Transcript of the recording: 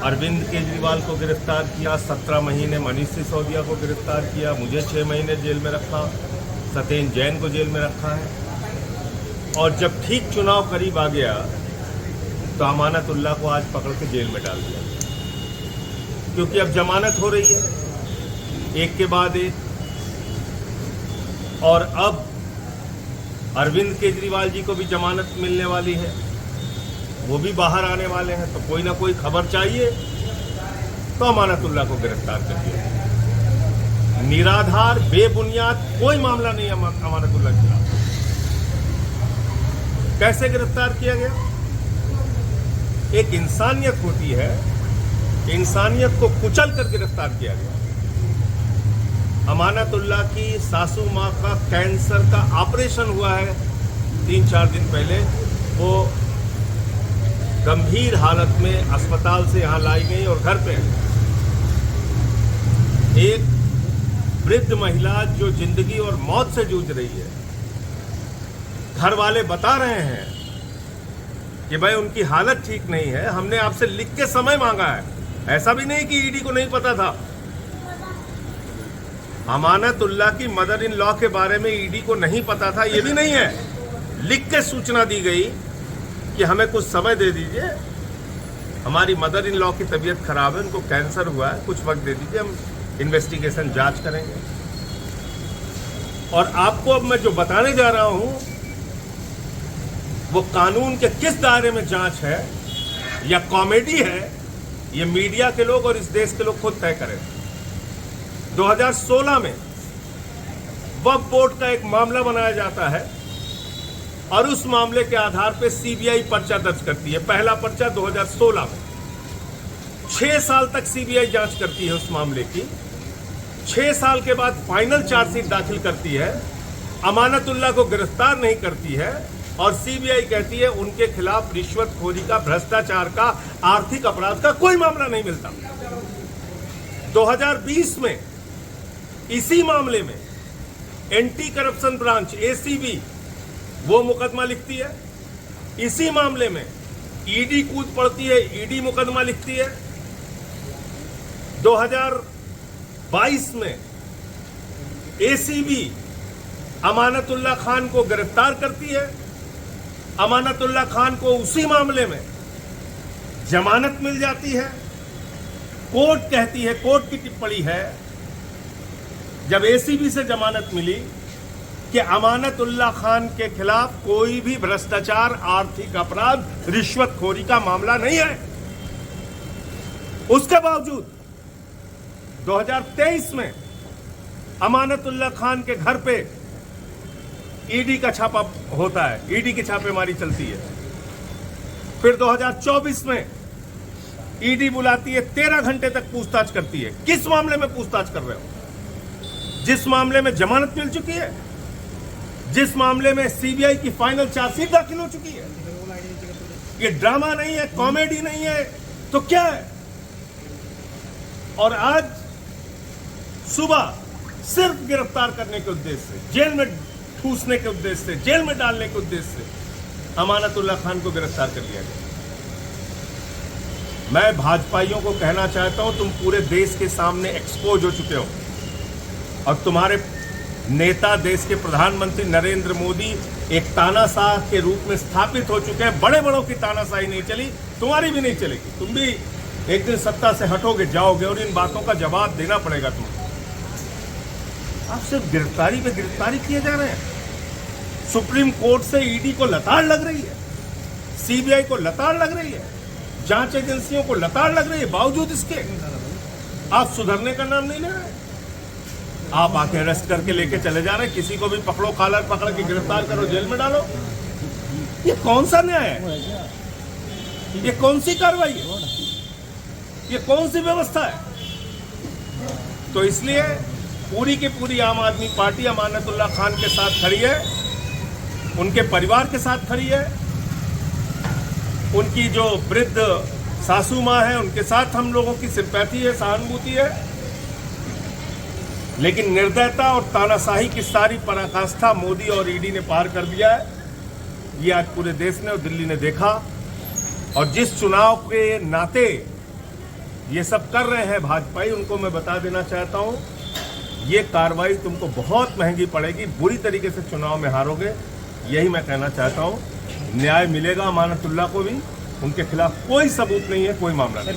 अरविंद केजरीवाल को गिरफ्तार किया, 17 महीने मनीष सिसोदिया को गिरफ्तार किया, मुझे 6 महीने जेल में रखा, सत्येंद्र जैन को जेल में रखा है। और जब ठीक चुनाव करीब आ गया तो अमानतुल्लाह को आज पकड़ के जेल में डाल दिया, क्योंकि अब जमानत हो रही है एक के बाद एक। और अब अरविंद केजरीवाल जी को भी जमानत मिलने वाली है, वो भी बाहर आने वाले हैं, तो कोई ना कोई खबर चाहिए तो अमानतुल्लाह को गिरफ्तार कर दिया। निराधार बेबुनियाद कोई मामला नहीं है अमानतुल्लाह के खिलाफ। कैसे गिरफ्तार किया गया? एक इंसानियत होती है, इंसानियत को कुचल कर गिरफ्तार किया गया। अमानतुल्लाह की सासू माँ का कैंसर का ऑपरेशन हुआ है 3-4 दिन पहले, वो गंभीर हालत में अस्पताल से यहाँ लाई गई और घर पे है। एक वृद्ध महिला जो जिंदगी और मौत से जूझ रही है, घर वाले बता रहे हैं कि भाई उनकी हालत ठीक नहीं है, हमने आपसे लिख के समय मांगा है। ऐसा भी नहीं कि ईडी को नहीं पता था। अमानतुल्लाह की मदर इन लॉ के बारे में ईडी को नहीं पता था, ये भी नहीं है। लिख के सूचना दी गई कि हमें कुछ समय दे दीजिए, हमारी मदर इन लॉ की तबीयत खराब है, उनको कैंसर हुआ है, कुछ वक्त दे दीजिए, हम इन्वेस्टिगेशन जांच करेंगे। और आपको अब मैं जो बताने जा रहा हूं वो कानून के किस दायरे में जांच है या कॉमेडी है, ये मीडिया के लोग और इस देश के लोग खुद तय करें। 2016 में वक्फ बोर्ड का एक मामला बनाया जाता है और उस मामले के आधार पर सीबीआई पर्चा दर्ज करती है। पहला पर्चा 2016 में, 6 साल तक सीबीआई जांच करती है उस मामले की। 6 साल के बाद फाइनल चार्जशीट दाखिल करती है, अमानतुल्लाह को गिरफ्तार नहीं करती है और सीबीआई कहती है उनके खिलाफ रिश्वतखोरी का, भ्रष्टाचार का, आर्थिक अपराध का कोई मामला नहीं मिलता। 2020 में इसी मामले में एंटी करप्शन ब्रांच एसीबी वो मुकदमा लिखती है। इसी मामले में ईडी कूद पड़ती है, ईडी मुकदमा लिखती है। 2022 में एसीबी अमानतुल्लाह खान को गिरफ्तार करती है। अमानतुल्लाह खान को उसी मामले में जमानत मिल जाती है। कोर्ट कहती है, कोर्ट की टिप्पणी है जब एसीबी से जमानत मिली कि अमानतुल्लाह खान के खिलाफ कोई भी भ्रष्टाचार, आर्थिक अपराध, रिश्वतखोरी का मामला नहीं है। उसके बावजूद 2023 में अमानतुल्लाह खान के घर पे ईडी का छापा होता है, ईडी की छापेमारी चलती है। फिर 2024 में ईडी बुलाती है, 13 घंटे तक पूछताछ करती है। किस मामले में पूछताछ कर रहे हो? जिस मामले में जमानत मिल चुकी है, जिस मामले में सीबीआई की फाइनल चार्जशीट दाखिल हो चुकी है। ये ड्रामा नहीं है, कॉमेडी नहीं है, तो क्या है? और आज सुबह सिर्फ गिरफ्तार करने के उद्देश्य से, जेल में ठूसने के उद्देश्य से, जेल में डालने के उद्देश्य से अमानतुल्लाह खान को गिरफ्तार कर लिया गया। मैं भाजपाइयों को कहना चाहता हूं, तुम पूरे देश के सामने एक्सपोज हो चुके हो और तुम्हारे नेता, देश के प्रधानमंत्री नरेंद्र मोदी एक तानाशाह के रूप में स्थापित हो चुके हैं। बड़े बड़ों की तानाशाही नहीं चली, तुम्हारी भी नहीं चलेगी। तुम भी एक दिन सत्ता से हटोगे, जाओगे और इन बातों का जवाब देना पड़ेगा तुमको। आप सिर्फ गिरफ्तारी पे गिरफ्तारी किए जा रहे हैं। सुप्रीम कोर्ट से ईडी को लताड़ लग रही है, सीबीआई को लताड़ लग रही है, जांच एजेंसियों को लताड़ लग रही है। बावजूद इसके आप सुधरने का नाम नहीं ले रहे। आप आके अरेस्ट करके लेके चले जा रहे हैं। किसी को भी पकड़ो, कॉलर पकड़ के गिरफ्तार करो, जेल में डालो। ये कौन सा न्याय है? ये कौन सी कार्रवाई है? ये कौन सी व्यवस्था है? तो इसलिए पूरी की पूरी आम आदमी पार्टी अमानतुल्लाह खान के साथ खड़ी है, उनके परिवार के साथ खड़ी है। उनकी जो वृद्ध सासू माँ है, उनके साथ हम लोगों की सिंपैथी है, सहानुभूति है। लेकिन निर्दयता और तानाशाही की सारी पराकाष्ठा मोदी और ईडी ने पार कर दिया है। ये आज पूरे देश ने और दिल्ली ने देखा। और जिस चुनाव के नाते ये सब कर रहे हैं भाजपाई, उनको मैं बता देना चाहता हूँ, ये कार्रवाई तुमको बहुत महंगी पड़ेगी, बुरी तरीके से चुनाव में हारोगे। यही मैं कहना चाहता हूँ। न्याय मिलेगा अमानतुल्लाह को भी, उनके खिलाफ कोई सबूत नहीं है, कोई मामला नहीं।